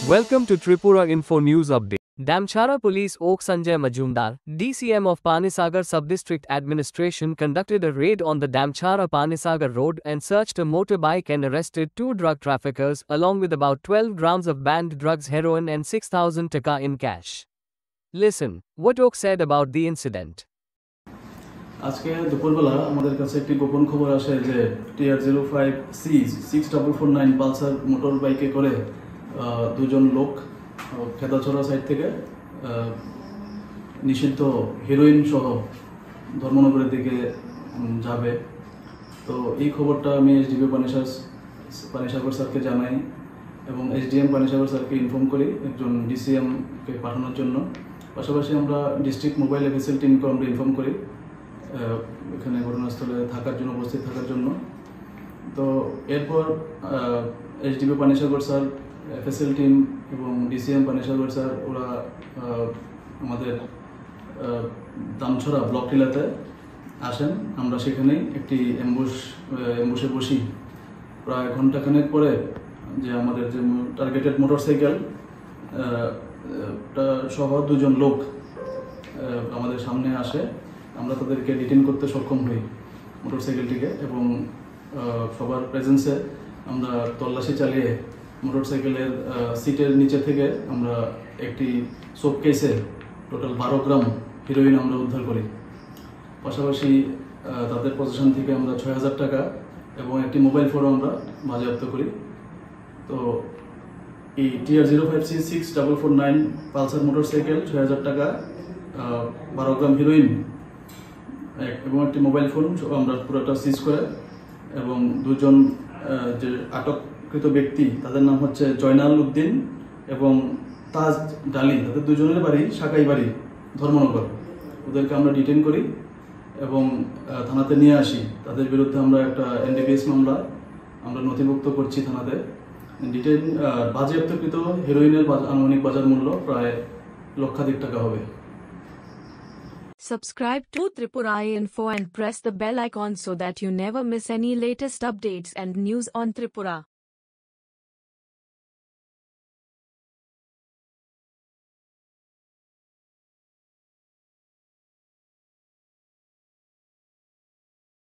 Welcome to Tripura Info News Update. Damchara Police Oak Sanjay Majumdar, DCM of Panisagar Subdistrict Administration conducted a raid on the Damchara-Panisagar road and searched a motorbike and arrested 2 drug traffickers along with about 12 grams of banned drugs, heroin and 6,000 taka in cash. Listen, what Oak said about the incident. আজকে দুপুরবেলা আমাদের কাছে একটি গোপন খবর আসে যে TR05C 6449 Pulsar motor বাইকে করে দুজন লোক খেদাছড়া সাইড থেকে নিষিদ্ধ হেরোইন সহ ধর্মনগরের দিকে যাবে। তো এই খবরটা আমি এসডিপি পানিসাগর স্যারকে জানাই এবং এসডিএম পানিসাগর স্যারকে ইনফর্ম করি একজন ডিসিএমকে পাঠানোর জন্য। পাশাপাশি আমরা ডিস্ট্রিক্ট মোবাইল এফএসএল টিমকে আমরা ইনফর্ম করি এখানে ঘটনাস্থলে থাকার জন্য, উপস্থিত থাকার জন্য। তো এরপর SDP Panisagar sir, FSL team এবং ডিসিএম পানিসাগর স্যার ওরা আমাদের দামছড়া ব্লক টিলাতে আসেন। আমরা সেখানেই একটি অ্যাম্বুশে বসি। প্রায় ঘন্টাখানেক পরে যে আমাদের যে টার্গেটেড মোটরসাইকেল সহ দুজন লোক আমাদের সামনে আসে। আমরা তাদেরকে ডিটেইন করতে সক্ষম হই মোটরসাইকেলটিকে এবং সবার প্রেজেন্সে আমরা তল্লাশি চালিয়ে মোটরসাইকেলের সিটের নিচে থেকে আমরা একটি শোকেসে টোটাল 12 গ্রাম হেরোইন আমরা উদ্ধার করি। পাশাপাশি তাদের পজিশন থেকে আমরা 6,000 টাকা এবং একটি মোবাইল ফোনও আমরা বাজেয়াপ্ত করি। তো এই TR05C 6449 পালসার মোটরসাইকেল, 6,000 টাকা, 12 গ্রাম হেরোইন এবং একটি মোবাইল ফোন আমরা পুরোটা সিজ করে এবং দুজন যে আটককৃত ব্যক্তি তাদের নাম হচ্ছে জয়নাল উদ্দিন এবং তাজ ডালি, তাদের দুজনের বাড়ি সাকাই বাড়ি, ধর্মনগর। ওদেরকে আমরা ডিটেইন করি এবং থানাতে নিয়ে আসি। তাদের বিরুদ্ধে আমরা একটা NDPS মামলা আমরা নথিভুক্ত করছি থানাতে। বাজেয়াপ্তকৃত হেরোইনের আনুমানিক বাজার মূল্য প্রায় লক্ষাধিক টাকা হবে। Subscribe to Tripura Info and press the bell icon so that you never miss any latest updates and news on Tripura.